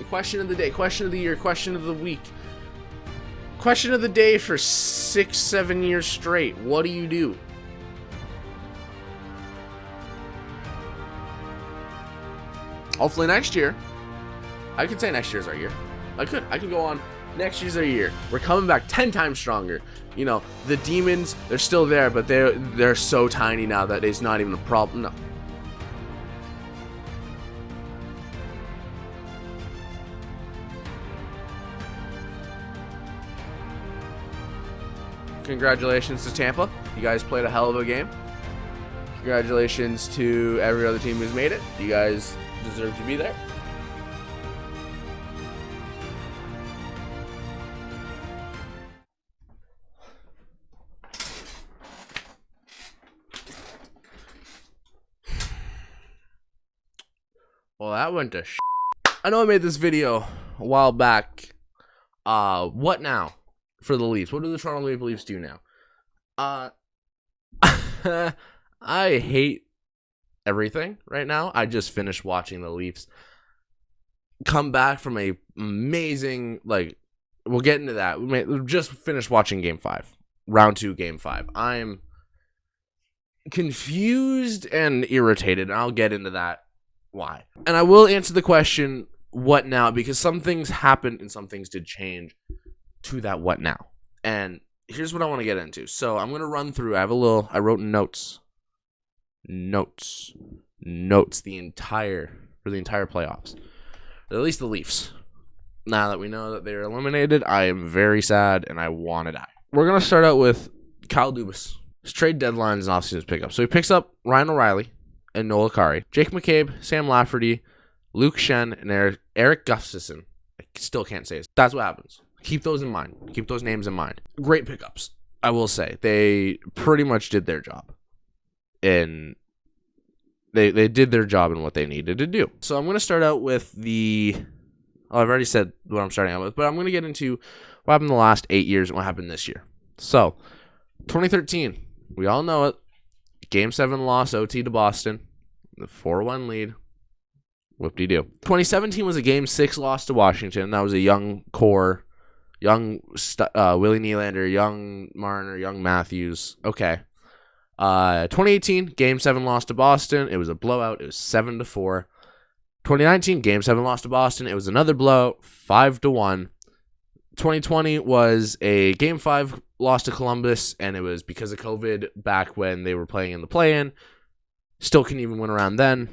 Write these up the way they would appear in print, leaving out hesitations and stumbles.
Question of the day, question of the year, question of the week. Question of the day for 6-7 years straight. What do you do? Hopefully next year. I could say next year's our year. I could go on. Next year's our year. We're coming back 10 times stronger. You know, the demons, they're still there, but they're so tiny now that it's not even a problem. No. Congratulations to Tampa. You guys played a hell of a game. Congratulations to every other team who's made it. You guys deserve to be there. Well, that went to sh**. I know I made this video a while back. What now for the Leafs? What do the Toronto Maple Leafs do now? I hate everything right now. I just finished watching the Leafs come back from a amazing, we'll get into that. We just finished watching Game 5. Round 2, Game 5. I'm confused and irritated, and I'll get into that. Why? And I will answer the question, what now? Because some things happened and some things did change to that what now. And here's what I want to get into. So I'm going to run through. I wrote notes. The entire playoffs. Or at least the Leafs. Now that we know that they're eliminated, I am very sad and I want to die. We're going to start out with Kyle Dubas. His trade deadlines and offseason pickup. So he picks up Ryan O'Reilly and Noel Acciari, Jake McCabe, Sam Lafferty, Luke Shen, and Eric Gustafsson. I still can't say it. That's what happens. Keep those in mind. Keep those names in mind. Great pickups, I will say. They pretty much did their job. And they did their job in what they needed to do. So I'm going to start out with I've already said what I'm starting out with, but I'm going to get into what happened in the last 8 years and what happened this year. So, 2013, we all know it. Game 7 loss, OT to Boston. The 4-1 lead. Whoop-de-doo. 2017 was a Game 6 loss to Washington. That was a young core. Young Willie Nylander, young Marner, young Matthews. Okay. 2018, Game 7 loss to Boston. It was a blowout. It was 7-4. 2019, Game 7 loss to Boston. It was another blowout, 5-1. 2020 was a Game 5 loss to Columbus, and it was because of COVID back when they were playing in the play-in. Still couldn't even win around then.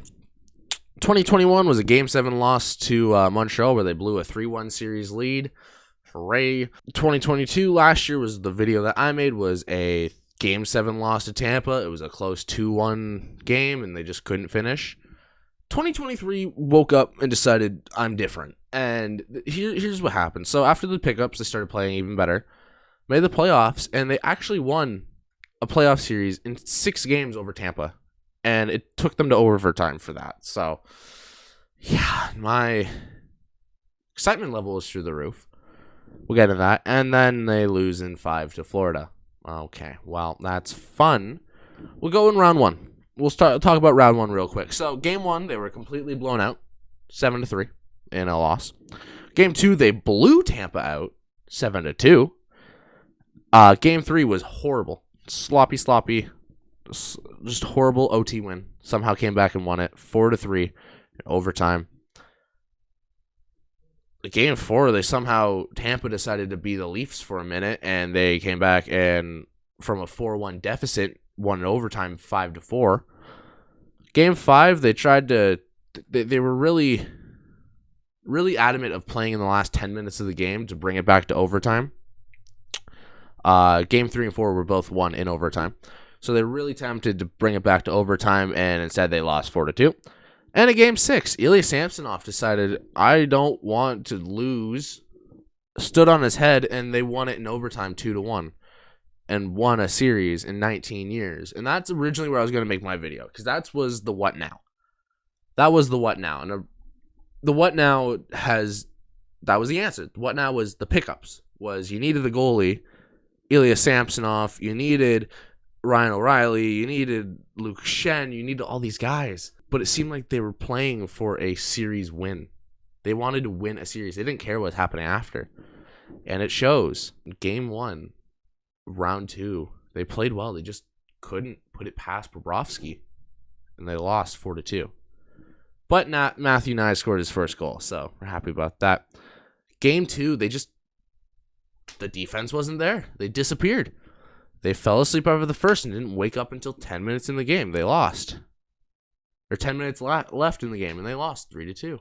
2021 was a Game 7 loss to Montreal, where they blew a 3-1 series lead. Hooray. 2022, last year, was the video that I made, was a Game 7 loss to Tampa. It was a close 2-1 game, and they just couldn't finish. 2023 woke up and decided, I'm different. And here's what happened. So after the pickups, they started playing even better. Made the playoffs, and they actually won a playoff series in 6 games over Tampa. And it took them to overtime for that. So, yeah, my excitement level is through the roof. We'll get into that. And then they lose in 5 to Florida. Okay, well, that's fun. We'll go in round 1. We'll talk about round 1 real quick. So, game 1, they were completely blown out, 7-3 in a loss. Game 2, they blew Tampa out, 7-2. Game 3 was horrible. Sloppy. Just horrible OT win. Somehow came back and won it, 4-3 in overtime. Game 4, Tampa decided to be the Leafs for a minute, and they came back and from a 4-1 deficit, won in overtime 5-4. Game 5, they tried to. They were really adamant of playing in the last 10 minutes of the game to bring it back to overtime. Game 3 and 4 were both won in overtime. So they really tempted to bring it back to overtime, and instead they lost 4-2. And in Game 6, Ilya Samsonov decided, I don't want to lose, stood on his head, and they won it in overtime 2-1. And won a series in 19 years. And that's originally where I was going to make my video, because that was the what now. That was the what now. And the what now that was the answer. What now was the pickups. Was you needed the goalie, Ilya Samsonov, you needed Ryan O'Reilly, you needed Luke Shen, you needed all these guys. But it seemed like they were playing for a series win. They wanted to win a series. They didn't care what was happening after. And it shows. Game 1, round 2, they played well. They just couldn't put it past Bobrovsky. And they lost 4-2. But Matthew Nye scored his first goal, so we're happy about that. Game 2, the defense wasn't there. They disappeared. They fell asleep over the first and didn't wake up until 10 minutes in the game. They lost. Or 10 minutes left in the game, and they lost 3-2.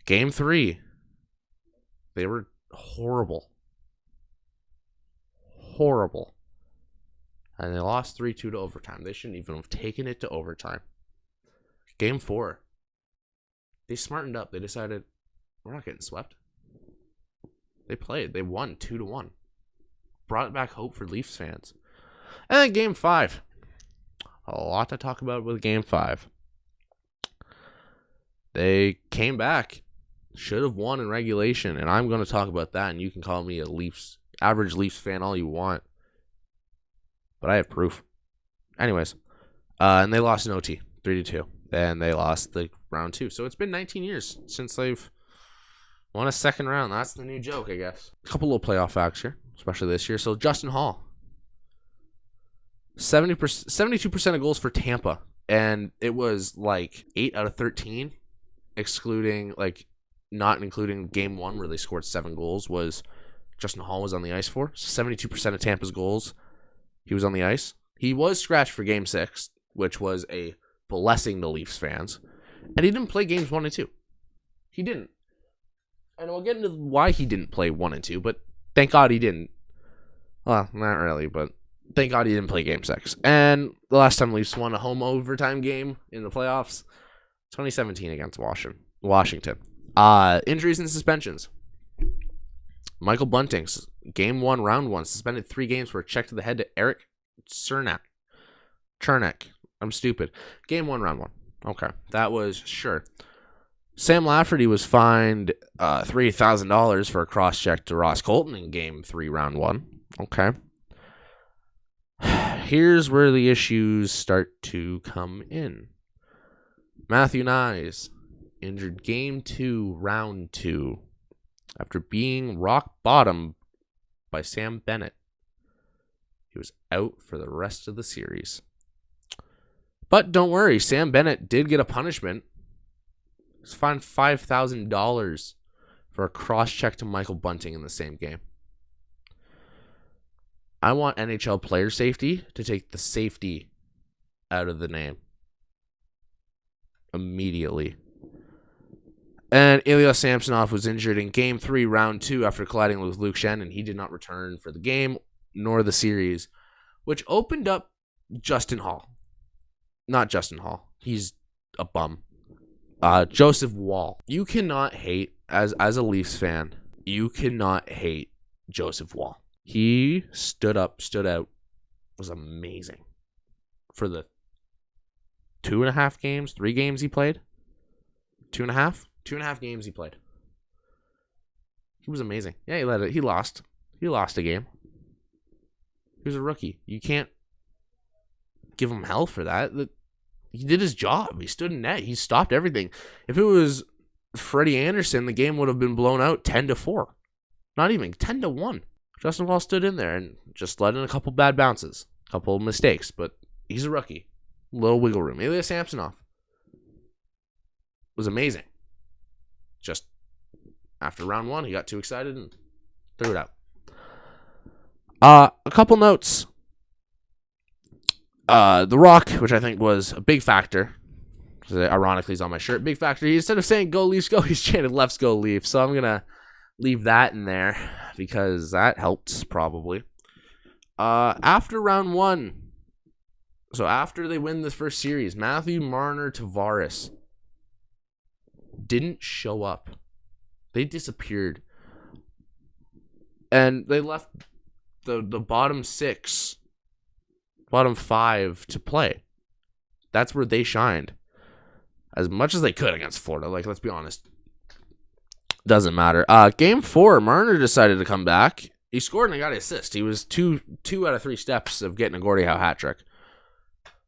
Game 3, they were horrible. Horrible. And they lost 3-2 to overtime. They shouldn't even have taken it to overtime. Game 4, they smartened up. They decided, we're not getting swept. They played. They won 2-1. Brought back hope for Leafs fans. And then Game 5. A lot to talk about with Game 5. They came back. Should have won in regulation. And I'm going to talk about that. And you can call me a average Leafs fan all you want. But I have proof. Anyways. And they lost in OT. 3-2. And they lost the round 2. So it's been 19 years since they've won a second round. That's the new joke, I guess. A couple little playoff facts here, especially this year. So Justin Hall, 72% of goals for Tampa. And it was like 8 out of 13, not including game 1 where they scored 7 goals, was Justin Hall was on the ice for. So 72% of Tampa's goals, he was on the ice. He was scratched for game 6, which was a blessing to Leafs fans. And he didn't play games 1 and 2. He didn't. And we'll get into why he didn't play 1 and 2, but thank God he didn't. Well, not really, but thank God he didn't play game 6. And the last time Leafs won a home overtime game in the playoffs, 2017 against Washington. Injuries and suspensions. Michael Bunting, game 1, round 1, suspended 3 games for a check to the head to Eric Cernak. I'm stupid. Game 1, round 1. Okay, that was sure. Sam Lafferty was fined $3,000 for a cross-check to Ross Colton in Game 3, round 1. Okay. Here's where the issues start to come in. Matthew Nyes injured Game 2, round 2 after being rock bottom by Sam Bennett. He was out for the rest of the series. But don't worry, Sam Bennett did get a punishment. He was fined $5,000 for a cross-check to Michael Bunting in the same game. I want NHL player safety to take the safety out of the name immediately. And Ilya Samsonov was injured in Game 3, round 2 after colliding with Luke Schenn, and he did not return for the game nor the series, which opened up Justin Hall. Not Justin Hall. He's a bum. Joseph Wall. You cannot hate, as a Leafs fan, you cannot hate Joseph Wall. He stood out, was amazing. For the 2.5 games, 3 games he played. 2.5? 2.5 games he played. He was amazing. Yeah, he lost. He lost a game. He was a rookie. You can't give him hell for that. He did his job. He stood in net. He stopped everything. If it was Freddie Anderson, the game would have been blown out 10-4. Not even 10-1. Justin Wall stood in there and just let in a couple bad bounces, a couple mistakes, but he's a rookie. Little wiggle room. Ilya Samsonov was amazing. Just after round 1, he got too excited and threw it out. A couple notes. The Rock, which I think was a big factor. Ironically, he's on my shirt. Big factor. Instead of saying "Go Leafs, go," he's chanted "Let's go Leafs." So I'm gonna leave that in there because that helped probably. After round 1, so after they win this first series, Matthew Marner Tavares didn't show up. They disappeared, and they left the bottom 6. Bottom 5 to play. That's where they shined. As much as they could against Florida. Let's be honest. Doesn't matter. Game 4, Marner decided to come back. He scored and he got an assist. He was two out of 3 steps of getting a Gordie Howe hat trick.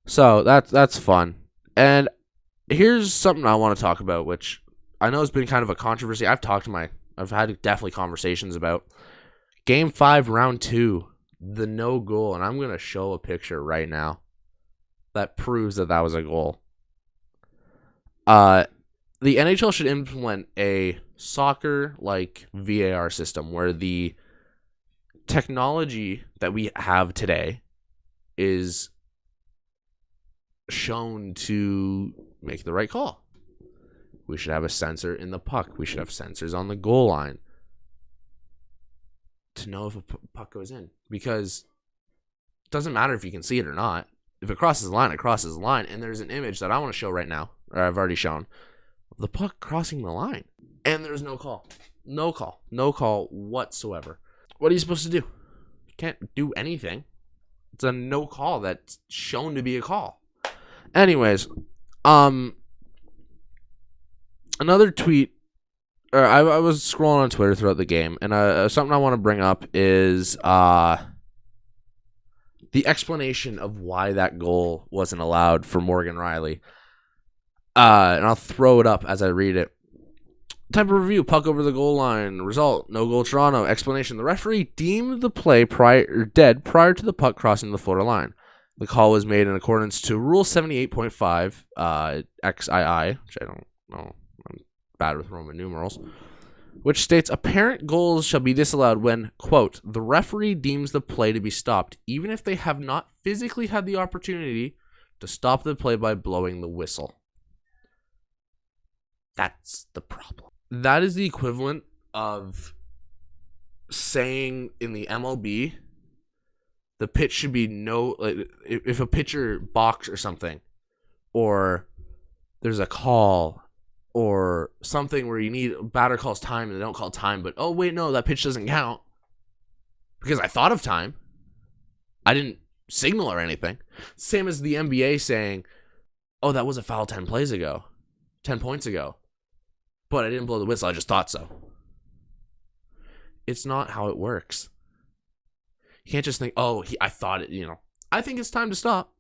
So that's fun. And here's something I want to talk about, which I know has been kind of a controversy. I've had definitely conversations about Game 5, Round 2, the no goal, and I'm going to show a picture right now that proves that was a goal. The NHL should implement a soccer-like VAR system where the technology that we have today is shown to make the right call. We should have a sensor in the puck. We should have sensors on the goal line to know if a puck goes in. Because it doesn't matter if you can see it or not. If it crosses the line, it crosses the line. And there's an image that I want to show right now, or I've already shown, of the puck crossing the line. And there's no call. No call. No call whatsoever. What are you supposed to do? You can't do anything. It's a no call that's shown to be a call. Anyways, another tweet, or I was scrolling on Twitter throughout the game, and something I want to bring up is the explanation of why that goal wasn't allowed for Morgan Riley. And I'll throw it up as I read it. Type of review: puck over the goal line. Result: no goal, Toronto. Explanation: the referee deemed the play dead prior to the puck crossing the Florida line. The call was made in accordance to Rule 78.5 XII, which I don't know. I'm bad with Roman numerals, which states apparent goals shall be disallowed when, quote, the referee deems the play to be stopped, even if they have not physically had the opportunity to stop the play by blowing the whistle. That's the problem. That is the equivalent of saying in the MLB, the pitch should be no, like, if a pitcher balks or something, or there's a call or something where you need batter calls time and they don't call time, but oh wait, no, that pitch doesn't count because I thought of time. I didn't signal or anything. Same as the NBA saying, oh, that was a foul 10 plays ago, 10 points ago, but I didn't blow the whistle. I just thought so. It's not how it works. You can't just think, oh, I thought it, I think it's time to stop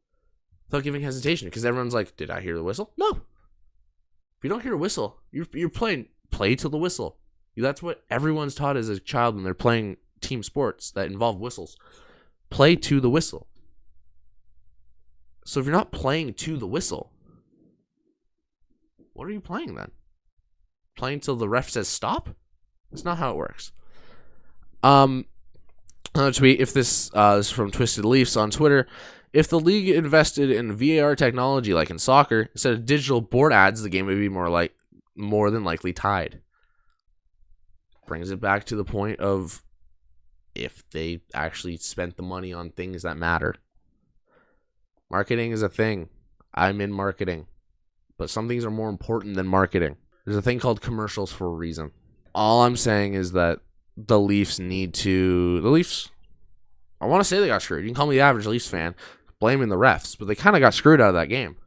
without giving hesitation, because everyone's like, did I hear the whistle? No. If you don't hear a whistle, you're playing, play to the whistle. That's what everyone's taught as a child when they're playing team sports that involve whistles. Play to the whistle. So if you're not playing to the whistle, what are you playing then? Playing till the ref says stop? That's not how it works. Another tweet, if this is from Twisted Leafs on Twitter. If the league invested in VAR technology like in soccer, instead of digital board ads, the game would be more than likely tied. Brings it back to the point of if they actually spent the money on things that matter. Marketing is a thing. I'm in marketing. But some things are more important than marketing. There's a thing called commercials for a reason. All I'm saying is that the Leafs, I want to say they got screwed. You can call me the average Leafs fan, blaming the refs, but they kind of got screwed out of that game.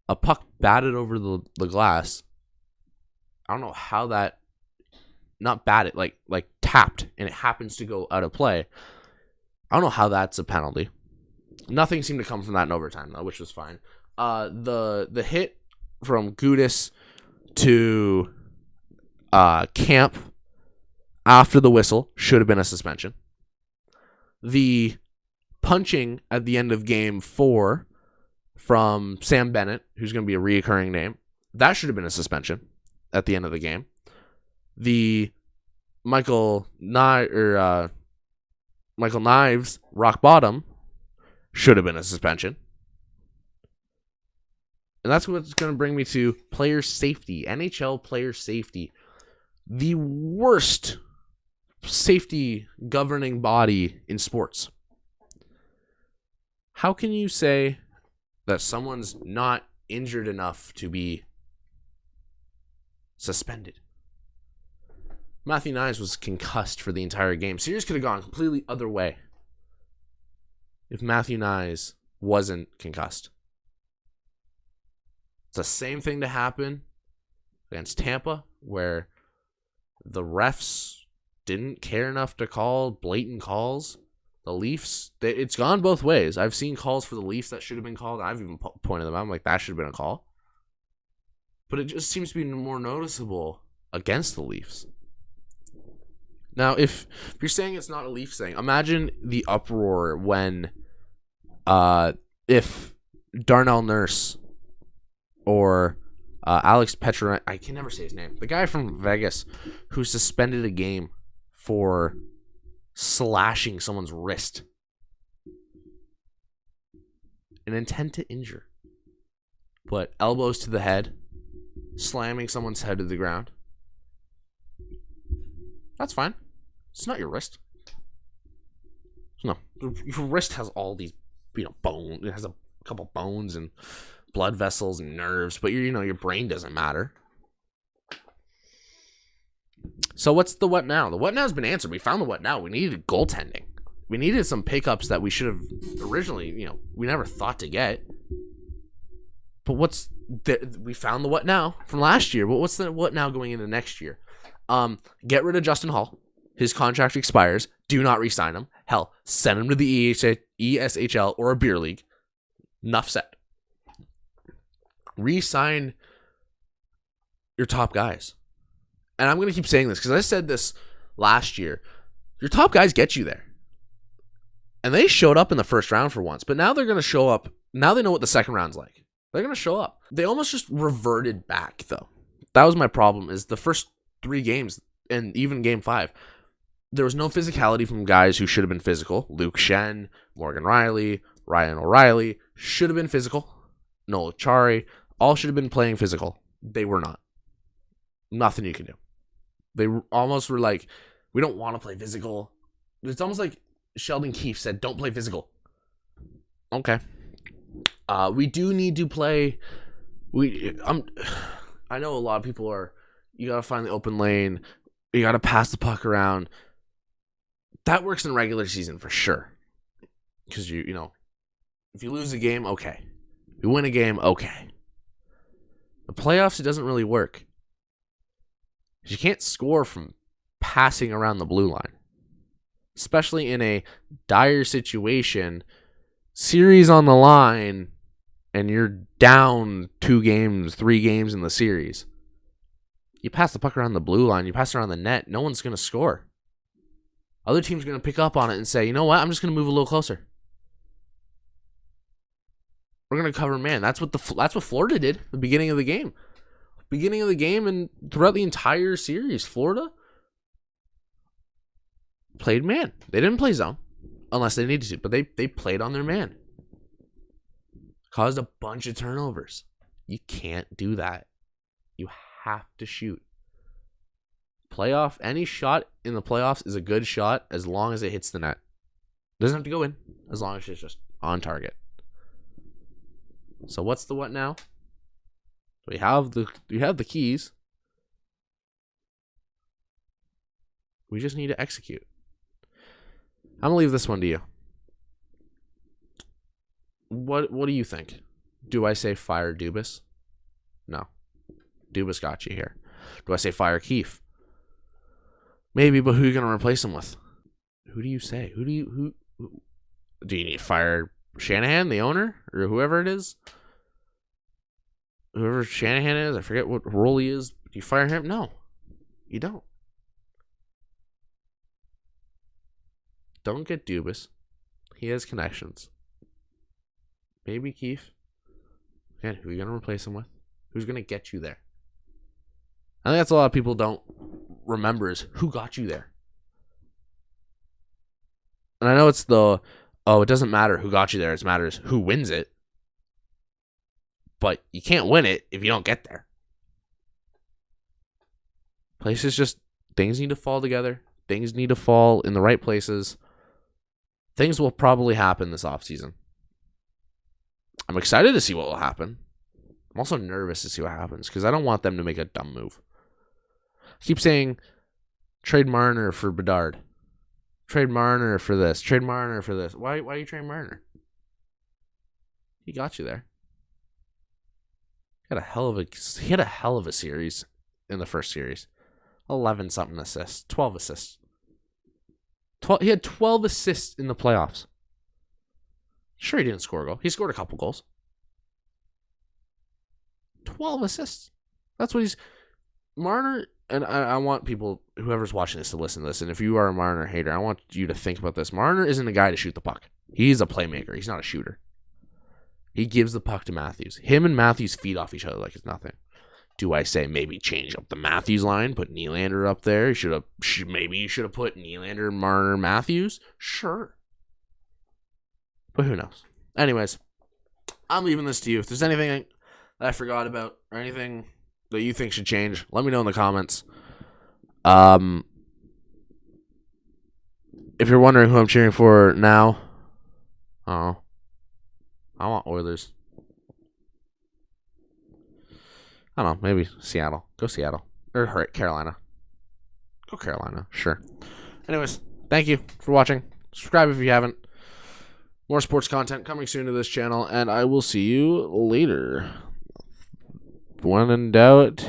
A puck batted over the glass. I don't know how that, not batted, like tapped, and it happens to go out of play. I don't know how that's a penalty. Nothing seemed to come from that in overtime, though, which was fine. The hit from Gudis to Camp after the whistle should have been a suspension. The punching at the end of game 4 from Sam Bennett, who's going to be a reoccurring name, that should have been a suspension at the end of the game. The Michael Knives rock bottom should have been a suspension. And that's what's going to bring me to player safety, NHL player safety. The worst safety governing body in sports. How can you say that someone's not injured enough to be suspended? Matthew Knies was concussed for the entire game. Series could have gone completely other way. if Matthew Nyes wasn't concussed. It's the same thing to happen against Tampa, where the refs didn't care enough to call blatant calls. The Leafs, it's gone both ways. I've seen calls for the Leafs that should have been called. I've even pointed them out. I'm like, that should have been a call. But it just seems to be more noticeable against the Leafs. Now, if you're saying it's not a Leafs thing, imagine the uproar when if Darnell Nurse or Alex Petrovich, I can never say his name, the guy from Vegas who suspended a game for slashing someone's wrist, an intent to injure, but elbows to the head, slamming someone's head to the ground. That's fine. It's not your wrist. No, your wrist has all these, bone. It has a couple bones and blood vessels and nerves, but your brain doesn't matter. So what's the what now? The what now has been answered. We found the what now. We needed goaltending. We needed some pickups that we should have originally, we never thought to get. But we found the what now from last year. But what's the what now going into next year? Get rid of Justin Hall. His contract expires. Do not re-sign him. Hell, send him to the ESHL or a beer league. Enough said. Re-sign your top guys. And I'm going to keep saying this because I said this last year. Your top guys get you there. And they showed up in the first round for once. But now they're going to show up. Now they know what the second round's like. They're going to show up. They almost just reverted back, though. That was my problem, is the first 3 games, and even game 5, there was no physicality from guys who should have been physical. Luke Shen, Morgan Riley, Ryan O'Reilly should have been physical. Noel Chari, all should have been playing physical. They were not. Nothing you can do. They almost were like, we don't want to play physical. It's almost like Sheldon Keefe said, don't play physical. Okay. We do need to play. I know a lot of people are, you got to find the open lane. You got to pass the puck around. That works in regular season for sure. Because if you lose a game, okay. If you win a game, okay. The playoffs, it doesn't really work. You can't score from passing around the blue line. Especially in a dire situation, series on the line, and you're down 2 games, 3 games in the series. You pass the puck around the blue line, you pass it around the net, no one's going to score. Other teams are going to pick up on it and say, you know what, I'm just going to move a little closer. We're going to cover man. That's what Florida did at the beginning of the game. Beginning of the game and throughout the entire series, Florida played man. They didn't play zone unless they needed to, but they played on their man. Caused a bunch of turnovers. You can't do that. You have to shoot. Any shot in the playoffs is a good shot as long as it hits the net. It doesn't have to go in as long as it's just on target. So what's the what now? We have the keys. We just need to execute. I'm gonna leave this one to you. What do you think? Do I say fire Dubas? No. Dubas got you here. Do I say fire Keefe? Maybe, but who are you gonna replace him with? Who do you say? Who do you need to fire Shanahan, the owner, or whoever it is? Whoever Shanahan is, I forget what role he is. Do you fire him? No, you don't. Don't get Dubas. He has connections. Maybe Keefe. Again, who are you going to replace him with? Who's going to get you there? I think that's a lot of people don't remember is who got you there. And I know it's it doesn't matter who got you there. It matters who wins it. But you can't win it if you don't get there. Places things need to fall together. Things need to fall in the right places. Things will probably happen this offseason. I'm excited to see what will happen. I'm also nervous to see what happens because I don't want them to make a dumb move. I keep saying trade Marner for Bedard. Trade Marner for this. Trade Marner for this. Why you trade Marner? He got you there. He had a hell of a series in the first series. 11 something assists. 12 assists. He had 12 assists in the playoffs. Sure, he didn't score a goal. He scored a couple goals. 12 assists. That's what he's... Marner, and I want people, whoever's watching this, to listen to this. And if you are a Marner hater, I want you to think about this. Marner isn't a guy to shoot the puck. He's a playmaker. He's not a shooter. He gives the puck to Matthews. Him and Matthews feed off each other like it's nothing. Do I say maybe change up the Matthews line, put Nylander up there? Maybe you should have put Nylander, Marner, Matthews? Sure. But who knows? Anyways, I'm leaving this to you. If there's anything that I forgot about or anything that you think should change, let me know in the comments. If you're wondering who I'm cheering for now, I want Oilers. I don't know, maybe Seattle. Go Seattle. Or Carolina. Go Carolina, sure. Anyways, thank you for watching. Subscribe if you haven't. More sports content coming soon to this channel, and I will see you later. When in doubt,